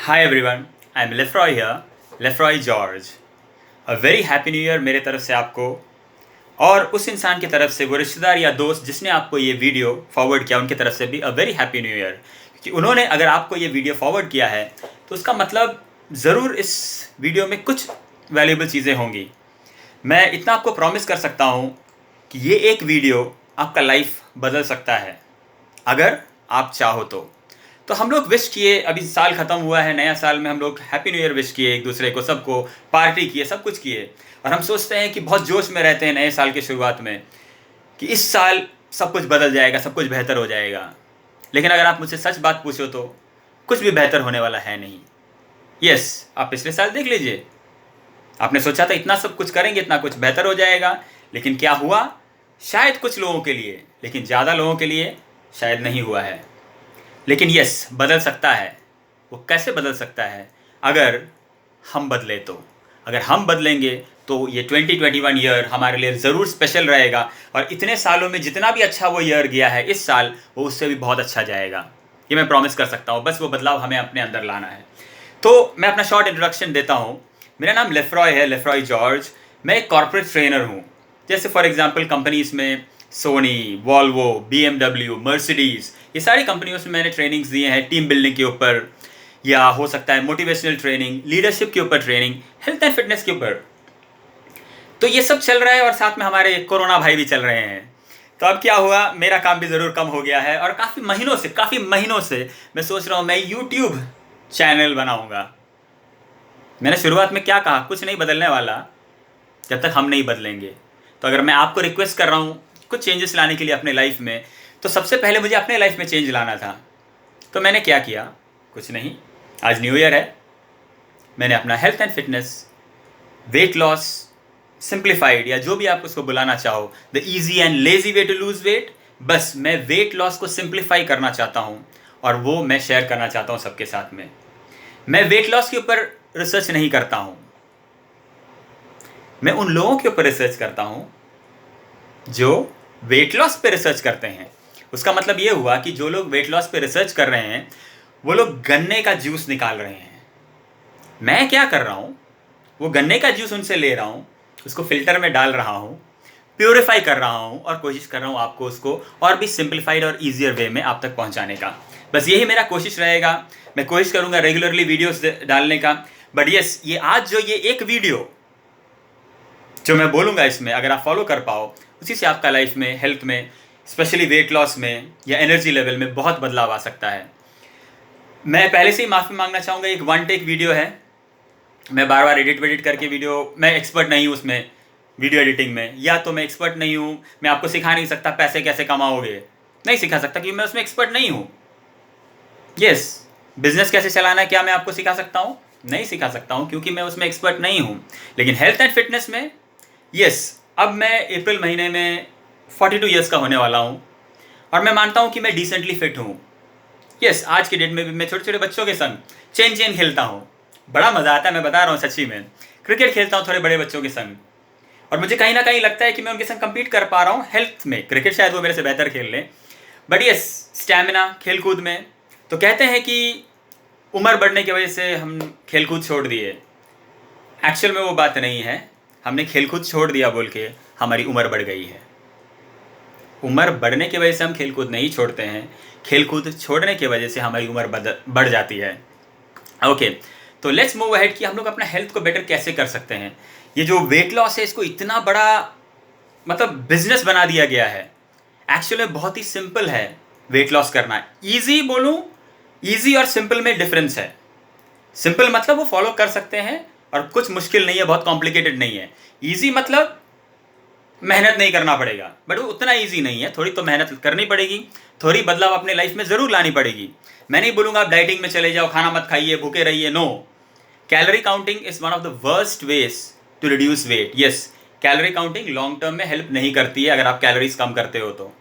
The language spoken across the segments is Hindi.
Hi everyone, I'm Lefroy here, Lefroy George. A very happy new year मेरे तरफ से आपको और उस इंसान की तरफ से, वो रिश्तेदार या दोस्त जिसने आपको ये वीडियो फॉरवर्ड किया, उनकी तरफ से भी अ वेरी हैप्पी न्यू ईयर। क्योंकि उन्होंने अगर आपको ये वीडियो फॉरवर्ड किया है तो उसका मतलब ज़रूर इस वीडियो में कुछ वैल्यूएबल चीज़ें होंगी। मैं इतना आपको प्रॉमिस कर सकता हूँ कि ये एक वीडियो आपका लाइफ बदल सकता है अगर आप चाहो तो हम लोग विश किए, अभी साल ख़त्म हुआ है, नया साल में हम लोग हैप्पी न्यू ईयर विश किए एक दूसरे को, सबको पार्टी किए, सब कुछ किए। और हम सोचते हैं कि बहुत जोश में रहते हैं नए साल की शुरुआत में कि इस साल सब कुछ बदल जाएगा, सब कुछ बेहतर हो जाएगा। लेकिन अगर आप मुझसे सच बात पूछो तो कुछ भी बेहतर होने वाला है नहीं। यस, आप पिछले साल देख लीजिए, आपने सोचा था इतना सब कुछ करेंगे, इतना कुछ बेहतर हो जाएगा, लेकिन क्या हुआ? शायद कुछ लोगों के लिए, लेकिन ज़्यादा लोगों के लिए शायद नहीं हुआ है। लेकिन यस, बदल सकता है। वो कैसे बदल सकता है? अगर हम बदले तो। अगर हम बदलेंगे तो ये 2021 ईयर हमारे लिए ज़रूर स्पेशल रहेगा और इतने सालों में जितना भी अच्छा वो ईयर गया है, इस साल वो उससे भी बहुत अच्छा जाएगा। ये मैं प्रॉमिस कर सकता हूँ। बस वो बदलाव हमें अपने अंदर लाना है। तो मैं अपना शॉर्ट इंट्रोडक्शन देता हूँ। मेरा नाम लेफ्रॉय है, लेफ्रॉय जॉर्ज। मैं एक कॉर्पोरेट ट्रेनर हूँ। जैसे फॉर एग्जांपल कंपनीज़ में सोनी, वॉल्वो, बीएमडब्ल्यू, मर्सिडीज़, ये सारी कंपनियों से मैंने ट्रेनिंग्स दिए हैं टीम बिल्डिंग के ऊपर, या हो सकता है मोटिवेशनल ट्रेनिंग, लीडरशिप के ऊपर ट्रेनिंग, हेल्थ एंड फिटनेस के ऊपर। तो ये सब चल रहा है और साथ में हमारे कोरोना भाई भी चल रहे हैं। तो अब क्या हुआ, मेरा काम भी ज़रूर कम हो गया है और काफ़ी महीनों से मैं सोच रहा हूँ मैं यूट्यूब चैनल बनाऊँगा। मैंने शुरुआत में क्या कहा, कुछ नहीं बदलने वाला जब तक हम नहीं बदलेंगे। तो अगर मैं आपको रिक्वेस्ट कर रहा हूँ कुछ चेंजेस लाने के लिए अपने लाइफ में, तो सबसे पहले मुझे अपने लाइफ में चेंज लाना था। तो मैंने क्या किया? कुछ नहीं। आज न्यू ईयर है, मैंने अपना health and fitness, weight loss, simplified, या जो भी आप उसको बुलाना चाहो, the easy and lazy way to lose weight, बस मैं वेट लॉस को सिंप्लीफाई करना चाहता हूँ और वो मैं शेयर करना चाहता हूँ सबके साथ में। मैं वेट लॉस के ऊपर रिसर्च नहीं करता हूँ, मैं उन लोगों के ऊपर रिसर्च करता हूँ जो वेट लॉस पे रिसर्च करते हैं। उसका मतलब ये हुआ कि जो लोग वेट लॉस पे रिसर्च कर रहे हैं वो लोग गन्ने का जूस निकाल रहे हैं। मैं क्या कर रहा हूँ, वो गन्ने का जूस उनसे ले रहा हूँ, उसको फिल्टर में डाल रहा हूँ, प्योरीफाई कर रहा हूँ और कोशिश कर रहा हूँ आपको उसको और भी सिंप्लीफाइड और ईजियर वे में आप तक पहुँचाने का। बस यही मेरा कोशिश रहेगा। मैं कोशिश करूँगा रेगुलरली वीडियोस डालने का। बट यस, ये आज जो ये एक वीडियो जो मैं बोलूँगा, इसमें अगर आप फॉलो कर पाओ, उसी से आपका लाइफ में, हेल्थ में, स्पेशली वेट लॉस में या एनर्जी लेवल में बहुत बदलाव आ सकता है। मैं पहले से ही माफ़ी मांगना चाहूँगा, एक वन टेक वीडियो है, मैं बार बार एडिट करके वीडियो, मैं एक्सपर्ट नहीं हूँ उसमें, वीडियो एडिटिंग में, या तो मैं एक्सपर्ट नहीं हूँ, मैं आपको सिखा नहीं सकता पैसे कैसे कमाओगे, नहीं सिखा सकता क्योंकि मैं उसमें एक्सपर्ट नहीं हूँ। यस, बिजनेस कैसे चलाना है, क्या मैं आपको सिखा सकता हूँ? नहीं सिखा सकता हूँ क्योंकि मैं उसमें एक्सपर्ट नहीं हूँ। लेकिन हेल्थ एंड फिटनेस में यस, अब मैं अप्रैल महीने में 42 ईयर्स का होने वाला हूँ और मैं मानता हूँ कि मैं डिसेंटली फिट हूँ। यस, आज के डेट में भी मैं छोटे छोटे बच्चों के संग चेन खेलता हूँ, बड़ा मज़ा आता है, मैं बता रहा हूँ सच्ची में। क्रिकेट खेलता हूँ थोड़े बड़े बच्चों के संग और मुझे कहीं ना कहीं लगता है कि मैं उनके संग कम्पीट कर पा रहा हूँ हेल्थ में। क्रिकेट शायद वो मेरे से बेहतर खेल लें, बट यस, स्टैमिना, खेलकूद में। तो कहते हैं कि उम्र बढ़ने की वजह से हम खेलकूद छोड़ दिए। एक्चुअल में वो बात नहीं है, हमने खेलकूद छोड़ दिया बोल के हमारी उम्र बढ़ गई है। उम्र बढ़ने की वजह से हम खेलकूद नहीं छोड़ते हैं, खेलकूद छोड़ने की वजह से हमारी उम्र बढ़ जाती है। ओके, तो लेट्स मूव अहेड कि हम लोग अपना हेल्थ को बेटर कैसे कर सकते हैं। ये जो वेट लॉस है, इसको इतना बड़ा मतलब बिजनेस बना दिया गया है। एक्चुअल में बहुत ही सिंपल है वेट लॉस करना। ईजी बोलूँ, ईजी और सिंपल में डिफरेंस है। सिंपल मतलब वो फॉलो कर सकते हैं और कुछ मुश्किल नहीं है, बहुत कॉम्प्लिकेटेड नहीं है। ईजी मतलब मेहनत नहीं करना पड़ेगा, बट वो उतना ईजी नहीं है, थोड़ी तो मेहनत करनी पड़ेगी, थोड़ी बदलाव अपने लाइफ में ज़रूर लानी पड़ेगी। मैं नहीं बोलूँगा आप डाइटिंग में चले जाओ, खाना मत खाइए, भूखे रहिए, no. Calorie counting is one of the worst ways to reduce weight. Yes, calorie counting long term में हेल्प नहीं करती है अगर आप कैलोरीज कम करते हो तो।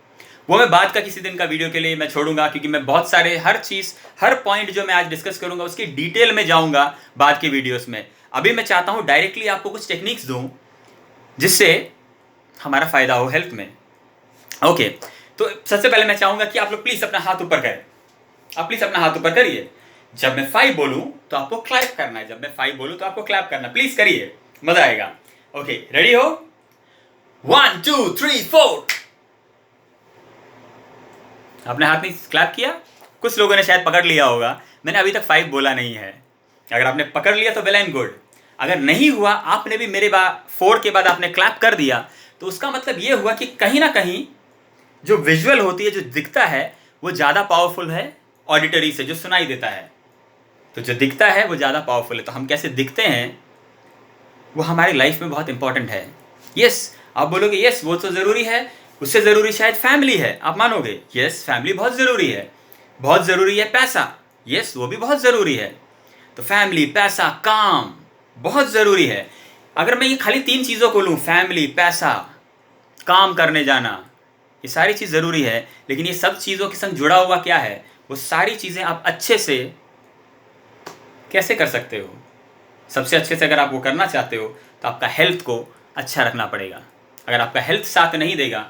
वो मैं बाद का किसी दिन का वीडियो के लिए मैं छोड़ूंगा, क्योंकि मैं बहुत सारे हर चीज़, हर पॉइंट जो मैं आज डिस्कस करूंगा उसकी डिटेल में जाऊंगा बाद के वीडियोस में। अभी मैं चाहता हूं डायरेक्टली आपको कुछ टेक्निक्स दूं जिससे हमारा फायदा हो हेल्थ में। ओके, तो सबसे पहले मैं चाहूंगा कि आप लोग प्लीज़ अपना हाथ ऊपर करें। आप प्लीज़ अपना हाथ ऊपर करिए। जब मैं 5 बोलूं तो आपको क्लैप करना है, जब मैं 5 बोलूं तो आपको क्लैप करना, प्लीज करिए, मजा आएगा। ओके, रेडी हो? 1 2 3 4। आपने हाथ नहीं क्लैप किया? कुछ लोगों ने शायद पकड़ लिया होगा, मैंने अभी तक 5 बोला नहीं है। अगर आपने पकड़ लिया तो वेल एंड गुड। अगर नहीं हुआ, आपने भी मेरे 4 के बाद आपने क्लैप कर दिया, तो उसका मतलब ये हुआ कि कहीं ना कहीं जो विजुअल होती है, जो दिखता है, वो ज़्यादा पावरफुल है ऑडिटरी से, जो सुनाई देता है। तो जो दिखता है वो ज़्यादा पावरफुल है। तो हम कैसे दिखते हैं वो हमारी लाइफ में बहुत इंपॉर्टेंट है। यस, आप बोलोगे यस वो तो ज़रूरी है, उससे ज़रूरी शायद फैमिली है, आप मानोगे यस फैमिली बहुत ज़रूरी है। बहुत ज़रूरी है पैसा, यस वो भी बहुत ज़रूरी है। तो फैमिली, पैसा, काम बहुत ज़रूरी है। अगर मैं ये खाली 3 चीज़ों को लूँ, फैमिली, पैसा, काम करने जाना, ये सारी चीज़ ज़रूरी है, लेकिन ये सब चीज़ों के संग जुड़ा हुआ क्या है? वो सारी चीज़ें आप अच्छे से कैसे कर सकते हो? सबसे अच्छे से अगर आप वो करना चाहते हो तो आपका हेल्थ को अच्छा रखना पड़ेगा। अगर आपका हेल्थ साथ नहीं देगा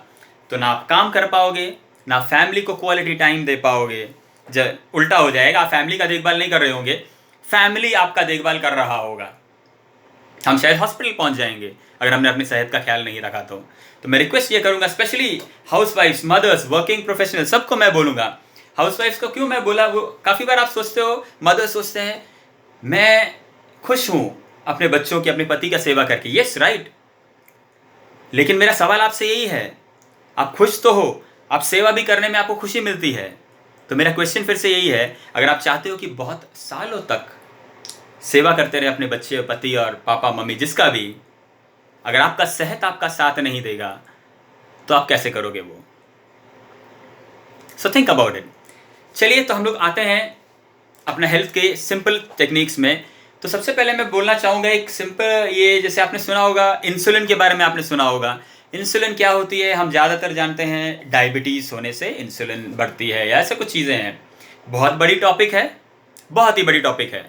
तो ना आप काम कर पाओगे, ना फैमिली को क्वालिटी टाइम दे पाओगे। जब उल्टा हो जाएगा, आप फैमिली का देखभाल नहीं कर रहे होंगे, फैमिली आपका देखभाल कर रहा होगा। हम शायद हॉस्पिटल पहुंच जाएंगे अगर हमने अपनी सेहत का ख्याल नहीं रखा तो मैं रिक्वेस्ट ये करूंगा, स्पेशली हाउसवाइफ्स, मदर्स, वर्किंग प्रोफेशनल, सबको मैं बोलूंगा। हाउसवाइफ्स को क्यों मैं बोला, वो काफ़ी बार आप सोचते हो, मदर्स सोचते हैं मैं खुश हूं अपने बच्चों की, अपने पति का सेवा करके। यस राइट, लेकिन मेरा सवाल आपसे यही है, आप खुश तो हो, आप सेवा भी करने में आपको खुशी मिलती है। तो मेरा क्वेश्चन फिर से यही है, अगर आप चाहते हो कि बहुत सालों तक सेवा करते रहे अपने बच्चे, पति और पापा मम्मी जिसका भी, अगर आपका सेहत आपका साथ नहीं देगा तो आप कैसे करोगे वो? So think about it. चलिए, तो हम लोग आते हैं अपना हेल्थ के सिंपल टेक्निक्स में। तो सबसे पहले मैं बोलना चाहूँगा एक सिंपल, ये जैसे आपने सुना होगा इंसुलिन के बारे में, आपने सुना होगा इंसुलिन क्या होती है। हम ज़्यादातर जानते हैं डायबिटीज़ होने से इंसुलिन बढ़ती है या ऐसे कुछ चीज़ें हैं। बहुत बड़ी टॉपिक है, बहुत ही बड़ी टॉपिक है।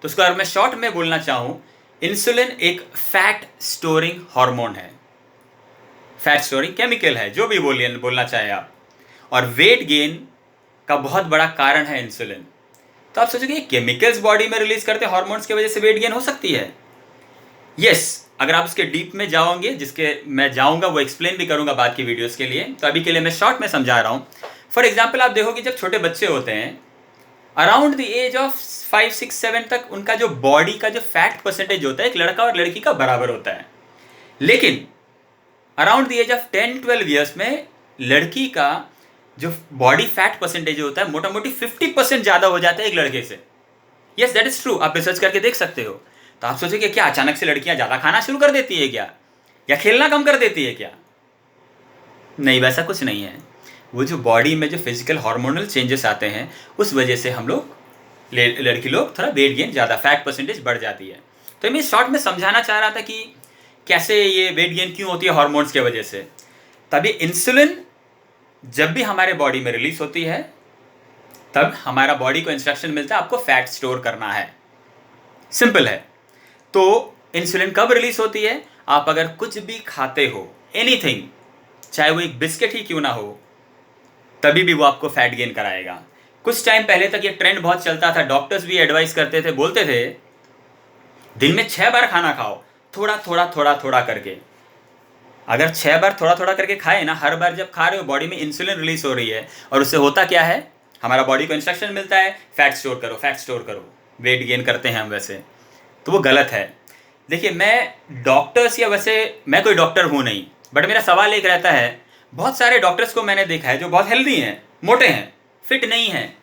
तो उसको अगर मैं शॉर्ट में बोलना चाहूँ, इंसुलिन एक फैट स्टोरिंग हार्मोन है, फैट स्टोरिंग केमिकल है, जो भी बोलना चाहे आप। और वेट गेन का बहुत बड़ा कारण है इंसुलिन। तो आप सोचोगे केमिकल्स बॉडी में रिलीज करते हार्मोन्स की वजह से वेट गेन हो सकती है? यस, अगर आप उसके डीप में जाओगे, जिसके मैं जाऊंगा वो एक्सप्लेन भी करूंगा बाद की वीडियोस के लिए, तो अभी के लिए मैं शॉर्ट में समझा रहा हूँ। फॉर एग्जाम्पल, आप देखोगे जब छोटे बच्चे होते हैं अराउंड द एज ऑफ 5 6 7 तक, उनका जो बॉडी का जो फैट परसेंटेज होता है एक लड़का और लड़की का बराबर होता है। लेकिन around the age of 10 12 years में लड़की का जो बॉडी फैट परसेंटेज होता है मोटा मोटी 50% ज़्यादा हो जाता है एक लड़के से। यस, दैट इज ट्रू, आप रिसर्च करके देख सकते हो। तो आप सोचोगे क्या अचानक से लड़कियां ज़्यादा खाना शुरू कर देती है क्या, या खेलना कम कर देती है क्या? नहीं, वैसा कुछ नहीं है। वो जो बॉडी में जो फिजिकल हार्मोनल चेंजेस आते हैं उस वजह से हम लोग, लड़की लोग थोड़ा वेट गेन ज़्यादा, फैट परसेंटेज बढ़ जाती है। तो मैं शॉर्ट में समझाना चाह रहा था कि कैसे ये वेट गेन क्यों होती है हार्मोन्स की वजह से। तभी इंसुलिन जब भी हमारे बॉडी में रिलीज होती है तब हमारा बॉडी को इंस्ट्रक्शन मिलता है आपको फैट स्टोर करना है। सिंपल है। तो इंसुलिन कब रिलीज होती है? आप अगर कुछ भी खाते हो, एनीथिंग, चाहे वो एक बिस्किट ही क्यों ना हो, तभी भी वो आपको फैट गेन कराएगा। कुछ टाइम पहले तक ये ट्रेंड बहुत चलता था, डॉक्टर्स भी एडवाइस करते थे, बोलते थे दिन में 6 बार खाना खाओ, थोड़ा थोड़ा थोड़ा थोड़ा करके। अगर 6 बार थोड़ा थोड़ा करके खाए ना, हर बार जब खा रहे हो बॉडी में इंसुलिन रिलीज हो रही है, और उससे होता क्या है, हमारा बॉडी को इंस्ट्रक्शन मिलता है फैट स्टोर करो, फैट स्टोर करो। वेट गेन करते हैं हम वैसे, तो वो गलत है। देखिए, मैं डॉक्टर्स, या वैसे मैं कोई डॉक्टर हूँ नहीं, बट मेरा सवाल एक रहता है, बहुत सारे डॉक्टर्स को मैंने देखा है जो बहुत हेल्दी हैं, मोटे हैं, फिट नहीं हैं,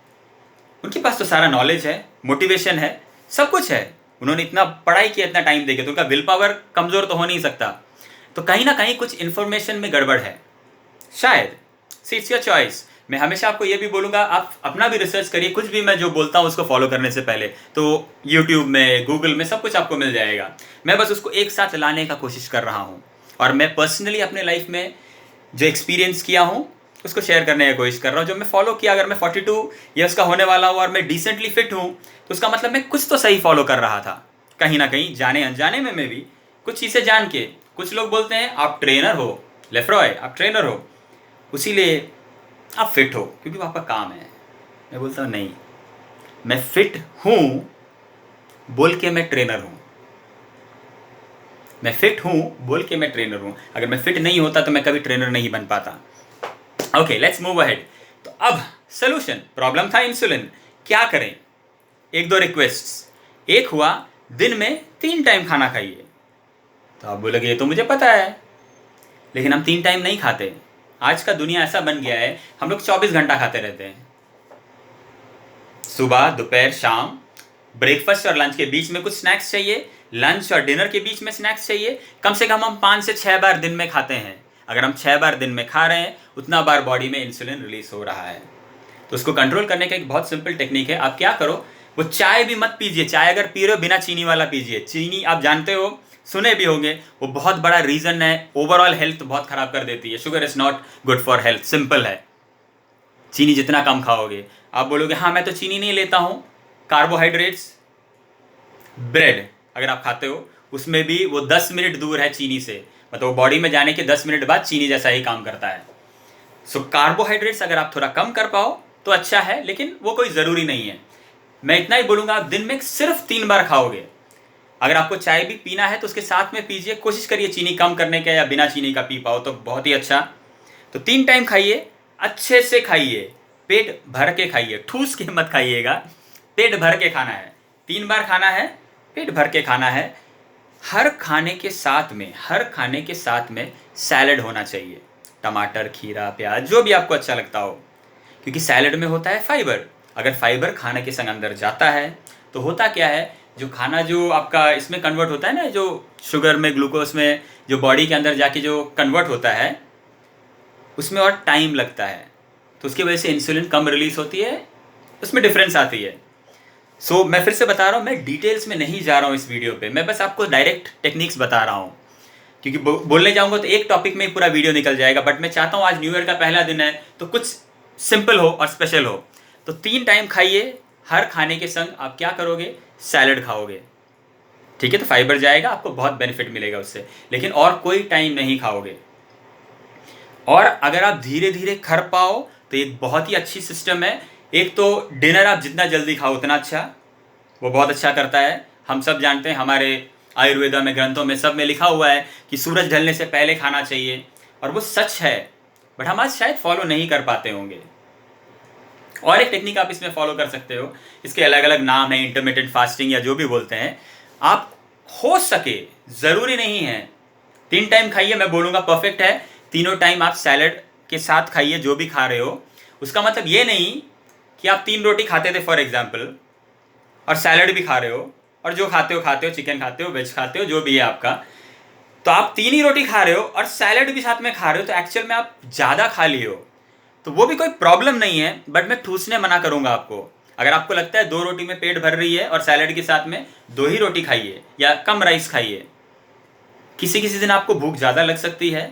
उनके पास तो सारा नॉलेज है, मोटिवेशन है, सब कुछ है, उन्होंने इतना पढ़ाई किया, इतना टाइम देके, तो उनका विल पावर कमज़ोर तो हो नहीं सकता। तो कहीं ना कहीं कुछ इन्फॉर्मेशन में गड़बड़ है शायद। See it's your choice. मैं हमेशा आपको ये भी बोलूँगा, आप अपना भी रिसर्च करिए, कुछ भी मैं जो बोलता हूँ उसको फॉलो करने से पहले। तो यूट्यूब में, गूगल में सब कुछ आपको मिल जाएगा। मैं बस उसको एक साथ लाने का कोशिश कर रहा हूँ, और मैं पर्सनली अपने लाइफ में जो एक्सपीरियंस किया हूँ उसको शेयर करने की कोशिश कर रहा हूँ, जो मैं फॉलो किया। अगर मैं 42 ईयर्स का होने वाला हूँ और मैं डिसेंटली फिट हूँ, तो उसका मतलब मैं कुछ तो सही फॉलो कर रहा था, कहीं ना कहीं जाने अनजाने में मैं भी कुछ चीज़ें जान के। कुछ लोग बोलते हैं आप ट्रेनर हो, लेफ्रॉय आप ट्रेनर हो, उसीलिए आप फिट हो क्योंकि वो आपका काम है। मैं बोलता हूँ नहीं, मैं फिट हूं बोल के मैं ट्रेनर हूं। मैं फिट हूं बोल के मैं ट्रेनर हूं। अगर मैं फिट नहीं होता तो मैं कभी ट्रेनर नहीं बन पाता। Okay, let's move ahead. तो अब सोल्यूशन, प्रॉब्लम था इंसुलिन, क्या करें? एक दो रिक्वेस्ट्स। एक हुआ, दिन में 3 टाइम खाना खाइए। तो आप बोलोगे ये तो मुझे पता है, लेकिन हम 3 टाइम नहीं खाते। आज का दुनिया ऐसा बन गया है, हम लोग 24 घंटा खाते रहते हैं। सुबह, दोपहर, शाम, ब्रेकफास्ट और लंच के बीच में कुछ स्नैक्स चाहिए, लंच और डिनर के बीच में स्नैक्स चाहिए। कम से कम हम 5 से 6 बार दिन में खाते हैं। अगर हम 6 बार दिन में खा रहे हैं, उतना बार बॉडी में इंसुलिन रिलीज हो रहा है। तो उसको कंट्रोल करने का एक बहुत सिंपल टेक्निक है। आप क्या करो, वो चाय भी मत पीजिए। चाय अगर पी रहे हो, बिना चीनी वाला पीजिए। चीनी आप जानते हो, सुने भी होंगे, वो बहुत बड़ा रीजन है, ओवरऑल हेल्थ बहुत खराब कर देती है। Sugar is not good for health, simple है। चीनी जितना कम खाओगे। आप बोलोगे हाँ मैं तो चीनी नहीं लेता हूँ। कार्बोहाइड्रेट्स, ब्रेड अगर आप खाते हो, उसमें भी वो 10 मिनट दूर है चीनी से, मतलब वो बॉडी में जाने के 10 मिनट बाद चीनी जैसा ही काम करता है। सो कार्बोहाइड्रेट्स अगर आप थोड़ा कम कर पाओ तो अच्छा है, लेकिन वो कोई ज़रूरी नहीं है। मैं इतना ही बोलूँगा, आप दिन में सिर्फ 3 बार खाओगे। अगर आपको चाय भी पीना है तो उसके साथ में पीजिए, कोशिश करिए चीनी कम करने का, या बिना चीनी का पी पाओ तो बहुत ही अच्छा। तो 3 टाइम खाइए, अच्छे से खाइए, पेट भर के खाइए, ठूस के मत खाइएगा। पेट भर के खाना है, 3 बार खाना है, पेट भर के खाना है। हर खाने के साथ में सैलड होना चाहिए, टमाटर, खीरा, प्याज, जो भी आपको अच्छा लगता हो, क्योंकि सैलड में होता है फाइबर। अगर फाइबर खाने के संग अंदर जाता है तो होता क्या है, जो खाना जो आपका इसमें कन्वर्ट होता है ना, जो शुगर में, ग्लूकोज में, जो बॉडी के अंदर जाके जो कन्वर्ट होता है, उसमें और टाइम लगता है। तो उसकी वजह से इंसुलिन कम रिलीज होती है, उसमें डिफरेंस आती है। सो मैं फिर से बता रहा हूँ, मैं डिटेल्स में नहीं जा रहा हूँ इस वीडियो पे, मैं बस आपको डायरेक्ट टेक्निक्स बता रहा हूँ, क्योंकि बोलने जाऊँगा तो एक टॉपिक में पूरा वीडियो निकल जाएगा। बट मैं चाहता हूँ आज न्यू ईयर का पहला दिन है तो कुछ सिंपल हो और स्पेशल हो। तो 3 टाइम खाइए, हर खाने के संग आप क्या करोगे, सैलड खाओगे, ठीक है? तो फाइबर जाएगा, आपको बहुत बेनिफिट मिलेगा उससे, लेकिन और कोई टाइम नहीं खाओगे। और अगर आप धीरे धीरे कर पाओ तो एक बहुत ही अच्छी सिस्टम है। एक तो डिनर आप जितना जल्दी खाओ उतना अच्छा, वो बहुत अच्छा करता है। हम सब जानते हैं, हमारे आयुर्वेदा में, ग्रंथों में, सब में लिखा हुआ है कि सूरज ढलने से पहले खाना चाहिए, और वो सच है। बट हम आज शायद फॉलो नहीं कर पाते होंगे। और एक टेक्निक आप इसमें फॉलो कर सकते हो, इसके अलग अलग नाम है, इंटरमिटेंट फास्टिंग या जो भी बोलते हैं। आप हो सके, ज़रूरी नहीं है 3 टाइम खाइए, मैं बोलूँगा परफेक्ट है। तीनों टाइम आप सैलड के साथ खाइए, जो भी खा रहे हो। उसका मतलब ये नहीं कि आप 3 रोटी खाते थे फॉर एग्जाम्पल, और सैलड भी खा रहे हो, और जो खाते हो, चिकन खाते हो, वेज खाते हो, जो भी है आपका, तो आप 3 ही रोटी खा रहे हो और सैलड भी साथ में खा रहे हो, तो एक्चुअल में आप ज़्यादा खा लिए हो। तो वो भी कोई प्रॉब्लम नहीं है, बट मैं ठूसने मना करूँगा आपको। अगर आपको लगता है 2 रोटी में पेट भर रही है और सैलड के साथ में 2 ही रोटी खाइए, या कम राइस खाइए। किसी किसी दिन आपको भूख ज़्यादा लग सकती है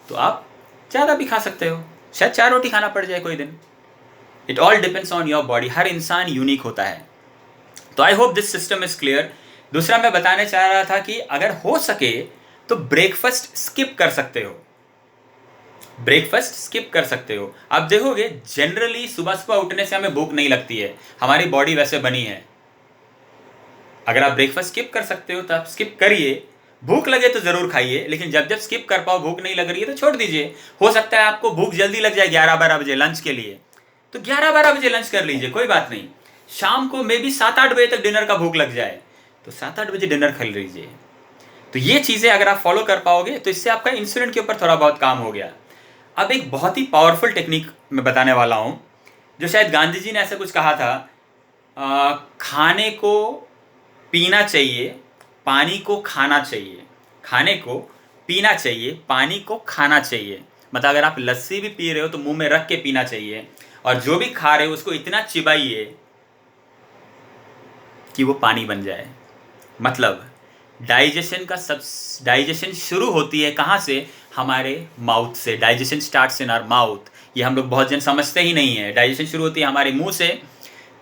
तो आप ज़्यादा भी खा सकते हो, शायद 4 रोटी खाना पड़ जाए कोई दिन। It all depends on your body, हर इंसान यूनिक होता है। तो I hope this system is clear. दूसरा मैं बताने चाह रहा था कि अगर हो सके तो ब्रेकफास्ट स्किप कर सकते हो। ब्रेकफास्ट स्किप कर सकते हो। आप देखोगे जनरली सुबह सुबह उठने से हमें भूख नहीं लगती है, हमारी बॉडी वैसे बनी है। अगर आप ब्रेकफास्ट स्किप कर सकते हो तो आप स्किप करिए। भूख लगे तो ज़रूर खाइए, लेकिन जब जब स्किप कर पाओ, भूख नहीं लग रही है तो छोड़ दीजिए। हो सकता है आपको भूख जल्दी लग जाए 11-12 बजे लंच के लिए, तो 11-12 बजे लंच कर लीजिए, कोई बात नहीं। शाम को मे भी 7-8 बजे तक डिनर का भूख लग जाए तो 7-8 बजे डिनर कर लीजिए। तो ये चीज़ें अगर आप फॉलो कर पाओगे तो इससे आपका इंसुलिन के ऊपर थोड़ा बहुत काम हो गया। अब एक बहुत ही पावरफुल टेक्निक मैं बताने वाला हूँ, जो शायद गांधी जी ने ऐसा कुछ कहा था, खाने को पीना चाहिए, पानी को खाना चाहिए। खाने को पीना चाहिए, पानी को खाना चाहिए। मतलब अगर आप लस्सी भी पी रहे हो तो मुंह में रख के पीना चाहिए, और जो भी खा रहे हो उसको इतना चिबाइए कि वो पानी बन जाए। मतलब डाइजेशन शुरू होती है कहाँ से? हमारे माउथ से। Digestion starts in our mouth. ये हम लोग बहुत जन समझते ही नहीं है। डाइजेशन शुरू होती है हमारे मुंह से।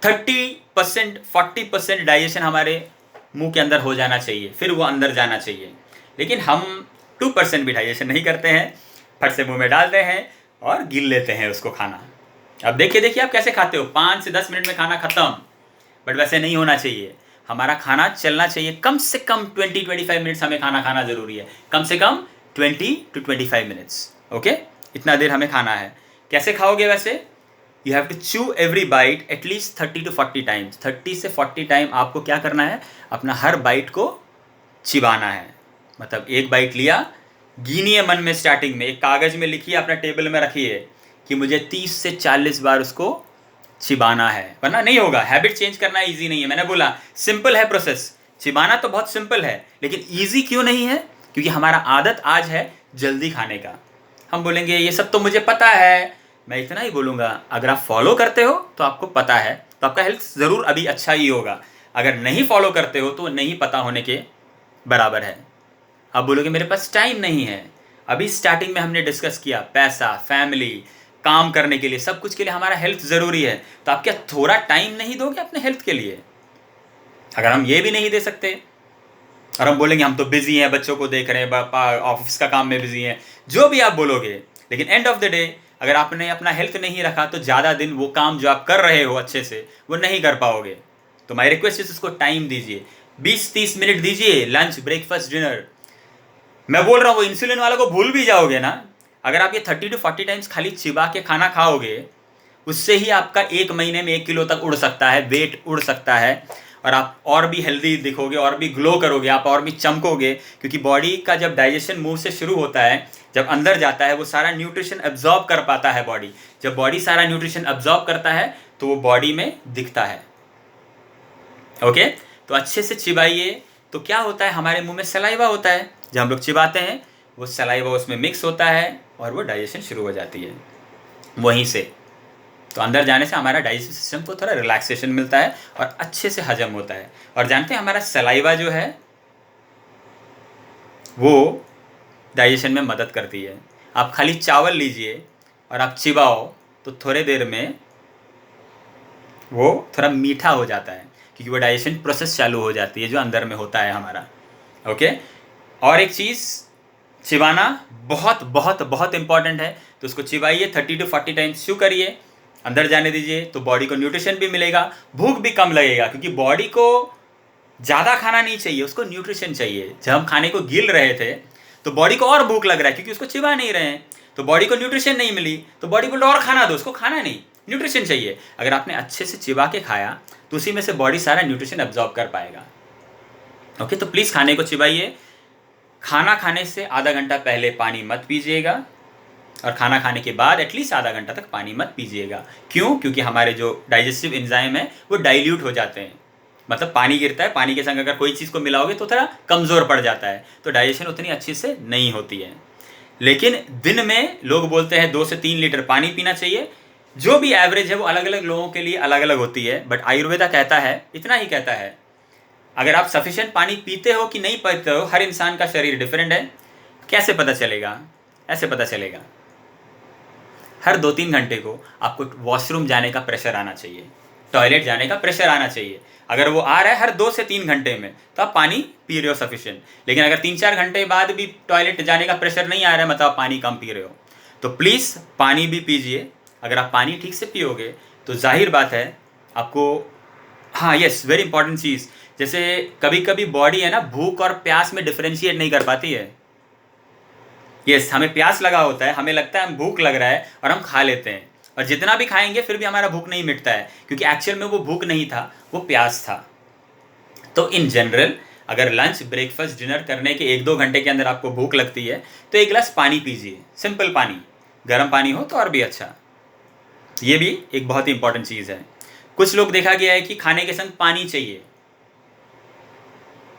30% 40% डाइजेशन हमारे मुंह के अंदर हो जाना चाहिए, फिर वो अंदर जाना चाहिए। लेकिन हम 2% भी डाइजेशन नहीं करते हैं, फट से मुंह में डालते हैं और गिन लेते हैं उसको खाना। अब देखिए आप कैसे खाते हो, 5 से 10 मिनट में खाना खत्म। बट वैसे नहीं होना चाहिए। हमारा खाना चलना चाहिए, कम से कम 20-25 मिनट्स हमें खाना खाना ज़रूरी है, कम से कम 20-25 मिनट्स। ओके, इतना देर हमें खाना है। कैसे खाओगे वैसे? You have to chew every bite at least 30 to 40 times. 30 से 40 टाइम आपको क्या करना है, अपना हर बाइट को चिबाना है। मतलब एक बाइट लिया, गिनिए मन में, स्टार्टिंग में एक कागज़ में लिखिए, अपना टेबल में रखिए कि मुझे 30 से 40 बार उसको चिबाना है, वरना नहीं होगा। हैबिट चेंज करना ईजी नहीं है, मैंने बोला सिंपल है प्रोसेस, चिबाना तो बहुत सिंपल है, लेकिन ईजी क्यों नहीं है? क्योंकि हमारा आदत आज है जल्दी खाने का। हम बोलेंगे ये सब तो मुझे पता है, मैं इतना ही बोलूँगा, अगर आप फॉलो करते हो तो आपको पता है, तो आपका हेल्थ ज़रूर अभी अच्छा ही होगा। अगर नहीं फॉलो करते हो तो नहीं पता होने के बराबर है। आप बोलोगे मेरे पास टाइम नहीं है। अभी स्टार्टिंग में हमने डिस्कस किया, पैसा, फैमिली, काम करने के लिए, सब कुछ के लिए हमारा हेल्थ ज़रूरी है। तो आप क्या थोड़ा टाइम नहीं दोगे अपने हेल्थ के लिए? अगर हम ये भी नहीं दे सकते और हम बोलेंगे हम तो बिजी हैं, बच्चों को देख रहे हैं, ऑफिस का काम में बिजी हैं, जो भी आप बोलोगे, लेकिन एंड ऑफ द डे अगर आपने अपना हेल्थ नहीं रखा तो ज़्यादा दिन वो काम जो आप कर रहे हो अच्छे से वो नहीं कर पाओगे। तो माई रिक्वेस्ट इज उसको टाइम दीजिए, 20-30 मिनट दीजिए, लंच, ब्रेकफास्ट, डिनर। मैं बोल रहा हूँ वो इंसुलिन वालों को भूल भी जाओगे ना। अगर आप ये 30 to 40 टाइम्स खाली चिबा के खाना खाओगे, उससे ही आपका 1 महीने में 1 किलो तक उड़ सकता है, वेट उड़ सकता है, और आप और भी हेल्दी दिखोगे, और भी ग्लो करोगे, आप और भी चमकोगे। क्योंकि बॉडी का जब डाइजेशन मुंह से शुरू होता है, जब अंदर जाता है, वो सारा न्यूट्रिशन एब्जॉर्ब कर पाता है बॉडी। जब बॉडी सारा न्यूट्रिशन एब्जॉर्ब करता है तो वो बॉडी में दिखता है। ओके, तो अच्छे से चिबाइए। तो क्या होता है, हमारे मुंह में सलाइवा होता है, जब हम लोग चिबाते हैं वो सलाइवा उसमें मिक्स होता है और वो डाइजेशन शुरू हो जाती है वहीं से। तो अंदर जाने से हमारा डाइजेस्टिव सिस्टम को थोड़ा रिलैक्सेशन मिलता है और अच्छे से हजम होता है। और जानते हैं हमारा सलाइवा जो है वो डाइजेशन में मदद करती है। आप खाली चावल लीजिए और आप चिबाओ तो थोड़े देर में वो थोड़ा मीठा हो जाता है, क्योंकि वो डाइजेशन प्रोसेस चालू हो जाती है जो अंदर में होता है हमारा। ओके, और एक चीज़, चिबाना बहुत बहुत बहुत इंपॉर्टेंट है। तो उसको चिबाइए, 30 to 40 टाइम्स च्यू करिए, अंदर जाने दीजिए, तो बॉडी को न्यूट्रिशन भी मिलेगा, भूख भी कम लगेगा। क्योंकि बॉडी को ज़्यादा खाना नहीं चाहिए, उसको न्यूट्रिशन चाहिए। जब हम खाने को गिल रहे थे तो बॉडी को और भूख लग रहा है, क्योंकि उसको चिबा नहीं रहे हैं, तो बॉडी को न्यूट्रिशन नहीं मिली, तो बॉडी बोल और खाना दो, उसको खाना नहीं, न्यूट्रिशन चाहिए। अगर आपने अच्छे से चिबा के खाया तो उसी में से बॉडी सारा न्यूट्रिशन एब्जॉर्ब कर पाएगा। ओके, तो प्लीज़ खाने को चिबाइए। खाना खाने से आधा घंटा पहले पानी मत पीजिएगा, और खाना खाने के बाद एटलीस्ट आधा घंटा तक पानी मत पीजिएगा। क्यों? क्योंकि हमारे जो डाइजेस्टिव एंजाइम है वो डाइल्यूट हो जाते हैं। मतलब पानी गिरता है, पानी के संग अगर कोई चीज़ को मिलाओगे तो थोड़ा कमज़ोर पड़ जाता है, तो डाइजेशन उतनी अच्छी से नहीं होती है। लेकिन दिन में लोग बोलते हैं 2 से 3 लीटर पानी पीना चाहिए। जो भी एवरेज है वो अलग अलग लोगों के लिए अलग अलग होती है, बट आयुर्वेदा कहता है, इतना ही कहता है। अगर आप सफिशिएंट पानी पीते हो कि नहीं पीते हो, हर इंसान का शरीर डिफरेंट है। कैसे पता चलेगा? ऐसे पता चलेगा, हर 2-3 घंटे को आपको वॉशरूम जाने का प्रेशर आना चाहिए, टॉयलेट जाने का प्रेशर आना चाहिए। अगर वो आ रहा है हर 2 से 3 घंटे में तो आप पानी पी रहे हो सफिशिएंट। लेकिन अगर 3-4 घंटे बाद भी टॉयलेट जाने का प्रेशर नहीं आ रहा है, मतलब आप पानी कम पी रहे हो, तो प्लीज़ पानी भी पीजिए। अगर आप पानी ठीक से पियोगे तो जाहिर बात है आपको, हाँ यस, वेरी इंपॉर्टेंट चीज़, जैसे कभी कभी बॉडी है ना भूख और प्यास में डिफरेंशिएट नहीं कर पाती है। यस, हमें प्यास लगा होता है, हमें लगता है हम भूख लग रहा है और हम खा लेते हैं, और जितना भी खाएंगे फिर भी हमारा भूख नहीं मिटता है, क्योंकि एक्चुअल में वो भूख नहीं था, वो प्यास था। तो इन जनरल अगर लंच, ब्रेकफास्ट, डिनर करने के 1-2 घंटे के अंदर आपको भूख लगती है तो 1 गिलास पानी पीजिए, सिंपल पानी, गर्म पानी हो तो और भी अच्छा। ये भी एक बहुत ही इंपॉर्टेंट चीज़ है। कुछ लोग देखा गया है कि खाने के संग पानी चाहिए।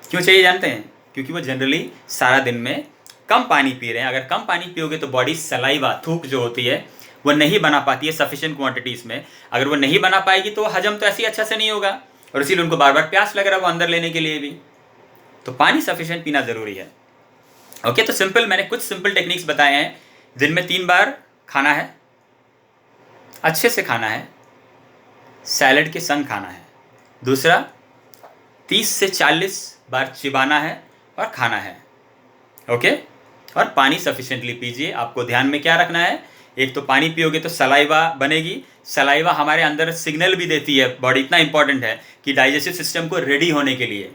क्यों चाहिए जानते हैं? क्योंकि वो जनरली सारा दिन में कम पानी पी रहे हैं। अगर कम पानी पियोगे तो बॉडी सलाइवा, थूक जो होती है, वो नहीं बना पाती है सफिशिएंट क्वांटिटीज़ में। अगर वो नहीं बना पाएगी तो हजम तो ऐसे ही अच्छा से नहीं होगा, और इसीलिए उनको बार बार प्यास लग रहा है वो अंदर लेने के लिए भी। तो पानी सफिशिएंट पीना ज़रूरी है। ओके, तो सिंपल, मैंने कुछ सिंपल टेक्निक्स बताए हैं। दिन में 3 बार खाना है, अच्छे से खाना है, सैलड के संग खाना है। दूसरा, 30 से 40 बार चिबाना है और खाना है। ओके, और पानी सफिशिएंटली पीजिए। आपको ध्यान में क्या रखना है, एक तो पानी पियोगे तो सलाइवा बनेगी, सलाइवा हमारे अंदर सिग्नल भी देती है, बॉडी इतना इंपॉर्टेंट है कि डाइजेस्टिव सिस्टम को रेडी होने के लिए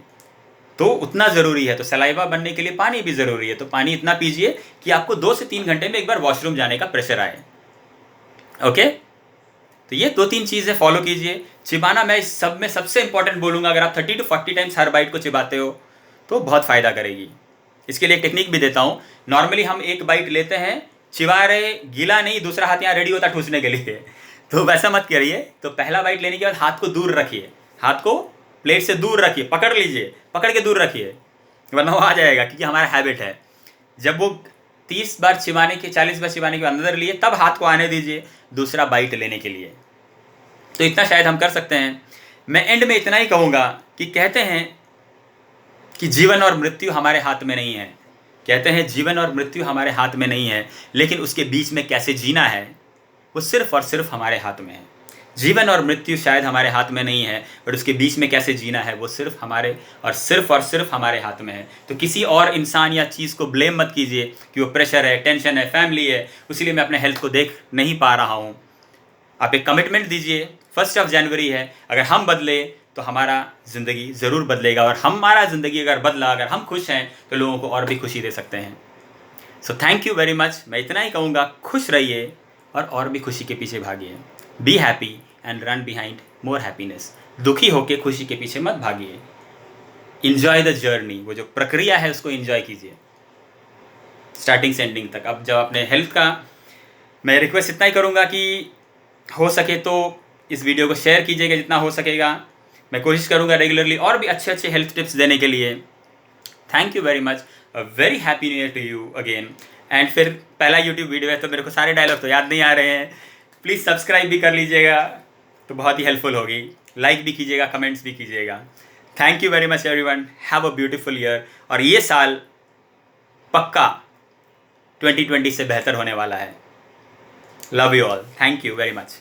तो उतना ज़रूरी है। तो सलाइवा बनने के लिए पानी भी ज़रूरी है, तो पानी इतना पीजिए कि आपको 2 से 3 घंटे में एक बार वॉशरूम जाने का प्रेशर आए। ओके, तो ये 2-3 चीज़ें फॉलो कीजिए। चिबाना मैं इस सब में सबसे इंपॉर्टेंट बोलूँगा, अगर आप 30 to 40 टाइम्स हर बाइट को चिबाते हो तो बहुत फ़ायदा करेगी। इसके लिए एक टेक्निक भी देता हूँ। नॉर्मली हम एक बाइट लेते हैं, चिबा रहे, गीला नहीं, दूसरा हाथ यहाँ रेडी होता है ठूसने के लिए, तो वैसा मत करिए। तो पहला बाइट लेने के बाद हाथ को दूर रखिए, हाथ को प्लेट से दूर रखिए, पकड़ लीजिए, पकड़ के दूर रखिए, वरना वो आ जाएगा, क्योंकि हमारा हैबिट है। जब वो 30 बार चिबाने के 40 बार चिबाने के अंदर लिए तब हाथ को आने दीजिए दूसरा बाइट लेने के लिए। तो इतना शायद हम कर सकते हैं। मैं एंड में इतना ही कहूँगा कि कहते हैं कि जीवन और मृत्यु हमारे हाथ में नहीं है, कहते हैं जीवन और मृत्यु हमारे हाथ में नहीं है, लेकिन उसके बीच में कैसे जीना है वो सिर्फ और सिर्फ हमारे हाथ में है। जीवन और मृत्यु शायद हमारे हाथ में नहीं है, बट उसके बीच में कैसे जीना है वो सिर्फ और सिर्फ हमारे हाथ में है। तो किसी और इंसान या चीज़ को ब्लेम मत कीजिए कि वो प्रेशर है, टेंशन है, फैमिली है, उसीलिए मैं अपने हेल्थ को देख नहीं पा रहा हूँ। आप एक कमिटमेंट दीजिए, 1 जनवरी है, अगर हम बदले तो हमारा ज़िंदगी ज़रूर बदलेगा, और हमारा ज़िंदगी अगर बदला, अगर हम खुश हैं तो लोगों को और भी खुशी दे सकते हैं। So thank you very much. मैं इतना ही कहूँगा, खुश रहिए और भी खुशी के पीछे भागिए। Be happy and run behind more happiness. दुखी होकर खुशी के पीछे मत भागिए, इंजॉय द जर्नी, वो जो प्रक्रिया है उसको इंजॉय कीजिए स्टार्टिंग से एंडिंग तक। अब जब अपने हेल्थ का, मैं रिक्वेस्ट इतना ही करूँगा कि हो सके तो इस वीडियो को शेयर कीजिएगा जितना हो सकेगा। मैं कोशिश करूँगा रेगुलरली और भी अच्छे हेल्थ टिप्स देने के लिए। Thank you very much, a very happy new year to you again. And फिर पहला यूट्यूब वीडियो है तो मेरे को सारे डायलॉग तो याद नहीं आ रहे हैं, प्लीज़ सब्सक्राइब भी कर लीजिएगा तो बहुत ही हेल्पफुल होगी। लाइक भी कीजिएगा, कमेंट्स भी कीजिएगा। Thank you very much everyone, have a beautiful year. और ये साल पक्का 2020 से बेहतर होने वाला है। Love you all, thank you very much.